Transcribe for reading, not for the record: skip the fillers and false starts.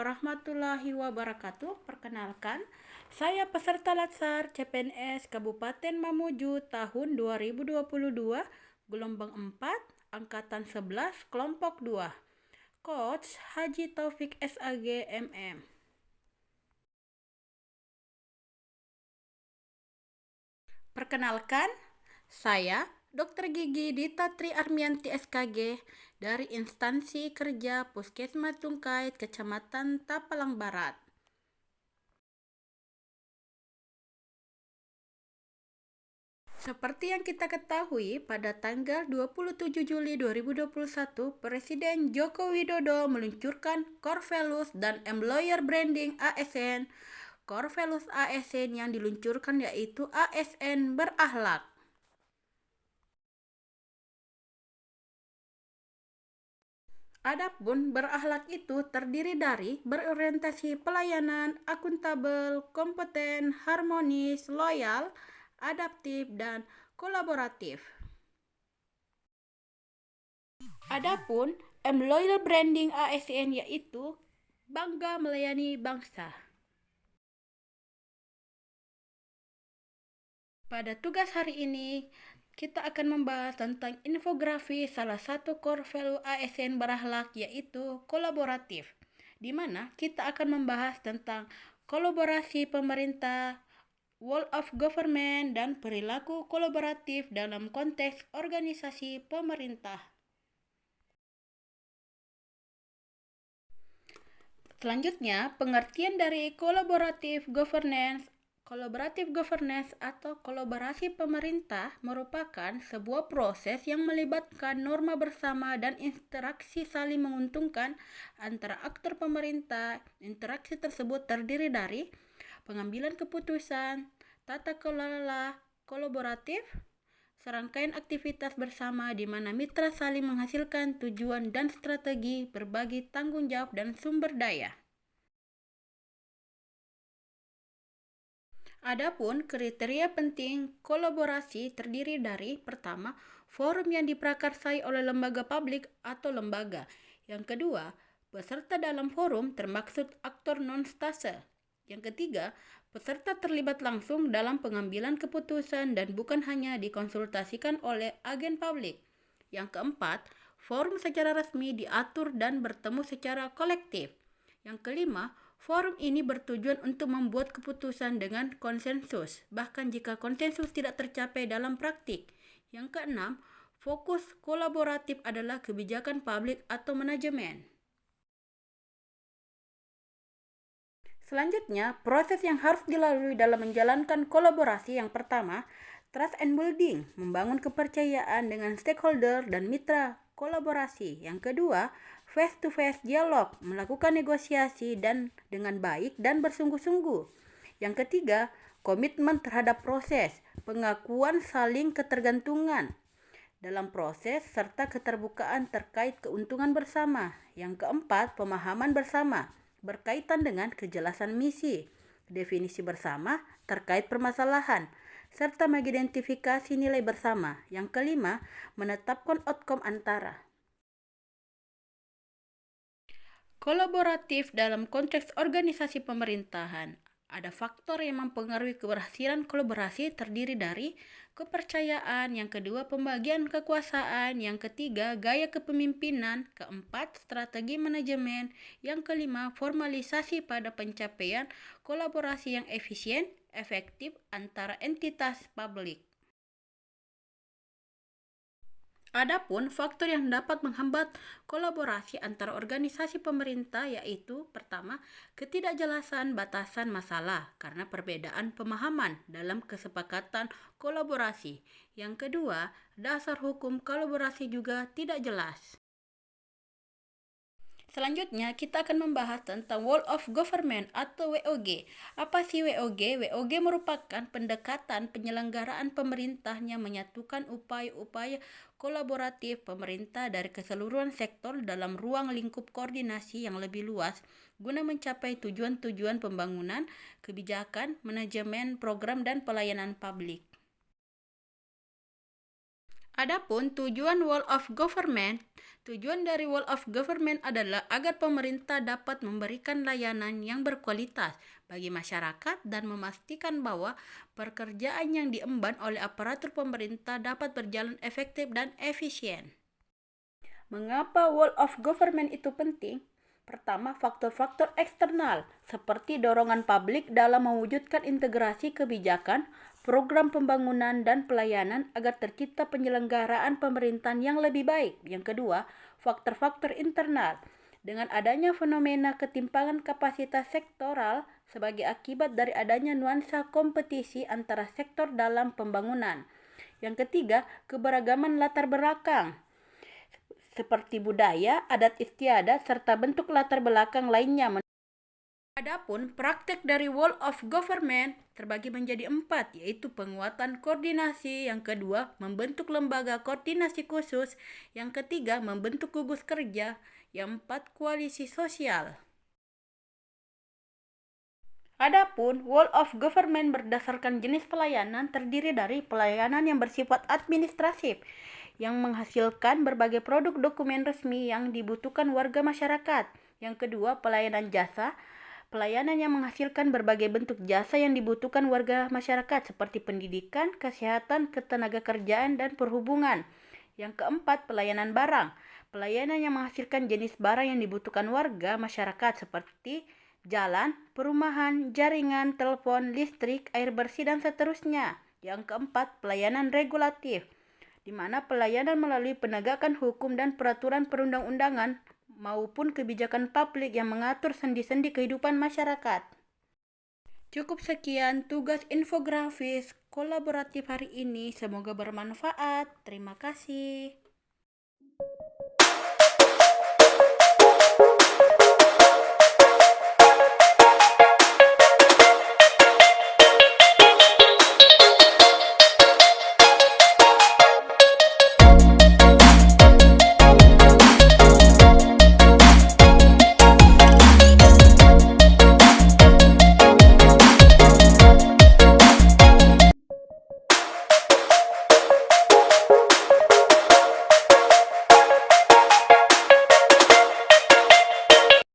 warahmatullahi wabarakatuh. Perkenalkan, saya peserta Latsar CPNS Kabupaten Mamuju tahun 2022, gelombang 4, angkatan 11, kelompok 2. Coach Haji Taufik SAG MM. Perkenalkan, saya Dr. Gigi Dita Tri Armianti SKG dari Instansi Kerja Puskesmas Tungkait, Kecamatan Tapalang Barat. Seperti yang kita ketahui, pada tanggal 27 Juli 2021, Presiden Joko Widodo meluncurkan Core Values dan Employer Branding ASN. Core Values ASN yang diluncurkan yaitu ASN berakhlak. Adapun berakhlak itu terdiri dari berorientasi pelayanan, akuntabel, kompeten, harmonis, loyal, adaptif, dan kolaboratif. Adapun employer branding ASN yaitu bangga melayani bangsa. Pada tugas hari ini, kita akan membahas tentang infografi salah satu core value ASN berakhlak yaitu kolaboratif, di mana kita akan membahas tentang kolaborasi pemerintah, Wall of Government, dan perilaku kolaboratif dalam konteks organisasi pemerintah. Selanjutnya, pengertian dari kolaboratif governance. Kolaboratif governance atau kolaborasi pemerintah merupakan sebuah proses yang melibatkan norma bersama dan interaksi saling menguntungkan antara aktor pemerintah. Interaksi tersebut terdiri dari pengambilan keputusan, tata kelola kolaboratif, serangkaian aktivitas bersama di mana mitra saling menghasilkan tujuan dan strategi, berbagi tanggung jawab dan sumber daya. Adapun kriteria penting kolaborasi terdiri dari pertama, forum yang diprakarsai oleh lembaga publik atau lembaga. Yang kedua, peserta dalam forum termaksud aktor non-stase. Yang ketiga, peserta terlibat langsung dalam pengambilan keputusan dan bukan hanya dikonsultasikan oleh agen publik. Yang keempat, forum secara resmi diatur dan bertemu secara kolektif. Yang kelima, forum ini bertujuan untuk membuat keputusan dengan konsensus, bahkan jika konsensus tidak tercapai dalam praktik. Yang keenam, fokus kolaboratif adalah kebijakan publik atau manajemen. Selanjutnya, proses yang harus dilalui dalam menjalankan kolaborasi. Yang pertama, trust and building, membangun kepercayaan dengan stakeholder dan mitra kolaborasi. Yang kedua, face-to-face dialog, melakukan negosiasi dengan baik dan bersungguh-sungguh. Yang ketiga, komitmen terhadap proses, pengakuan saling ketergantungan dalam proses serta keterbukaan terkait keuntungan bersama. Yang keempat, pemahaman bersama, berkaitan dengan kejelasan misi, definisi bersama terkait permasalahan, serta mengidentifikasi nilai bersama. Yang kelima, menetapkan outcome antara. Kolaboratif dalam konteks organisasi pemerintahan. Ada faktor yang mempengaruhi keberhasilan kolaborasi terdiri dari kepercayaan, yang kedua pembagian kekuasaan, yang ketiga gaya kepemimpinan, keempat strategi manajemen, yang kelima formalisasi pada pencapaian kolaborasi yang efisien, efektif antara entitas publik. Adapun faktor yang dapat menghambat kolaborasi antara organisasi pemerintah yaitu pertama, ketidakjelasan batasan masalah karena perbedaan pemahaman dalam kesepakatan kolaborasi. Yang kedua, dasar hukum kolaborasi juga tidak jelas. Selanjutnya, kita akan membahas tentang Wall of Government atau WOG. Apa sih WOG? WOG merupakan pendekatan penyelenggaraan pemerintah yang menyatukan upaya-upaya kolaboratif pemerintah dari keseluruhan sektor dalam ruang lingkup koordinasi yang lebih luas guna mencapai tujuan-tujuan pembangunan, kebijakan, manajemen, program, dan pelayanan publik. Adapun tujuan dari Wall of Government adalah agar pemerintah dapat memberikan layanan yang berkualitas bagi masyarakat dan memastikan bahwa pekerjaan yang diemban oleh aparatur pemerintah dapat berjalan efektif dan efisien. Mengapa Wall of Government itu penting? Pertama, faktor-faktor eksternal seperti dorongan publik dalam mewujudkan integrasi kebijakan, program pembangunan dan pelayanan agar tercipta penyelenggaraan pemerintahan yang lebih baik. Yang kedua, faktor-faktor internal. Dengan adanya fenomena ketimpangan kapasitas sektoral sebagai akibat dari adanya nuansa kompetisi antara sektor dalam pembangunan. Yang ketiga, keberagaman latar belakang seperti budaya, adat istiadat, serta bentuk latar belakang lainnya. Adapun praktek dari Wall of Government terbagi menjadi 4, yaitu penguatan koordinasi, yang kedua membentuk lembaga koordinasi khusus, yang ketiga membentuk gugus kerja, yang empat koalisi sosial. Adapun Wall of Government berdasarkan jenis pelayanan terdiri dari pelayanan yang bersifat administratif, yang menghasilkan berbagai produk dokumen resmi yang dibutuhkan warga masyarakat. Yang kedua, pelayanan jasa, pelayanan yang menghasilkan berbagai bentuk jasa yang dibutuhkan warga masyarakat seperti pendidikan, kesehatan, ketenagakerjaan, dan perhubungan. Yang keempat, pelayanan barang, pelayanan yang menghasilkan jenis barang yang dibutuhkan warga masyarakat seperti jalan, perumahan, jaringan, telepon, listrik, air bersih, dan seterusnya. Yang keempat, pelayanan regulatif, di mana pelayanan melalui penegakan hukum dan peraturan perundang-undangan maupun kebijakan publik yang mengatur sendi-sendi kehidupan masyarakat. Cukup sekian tugas infografis kolaboratif hari ini. Semoga bermanfaat. Terima kasih.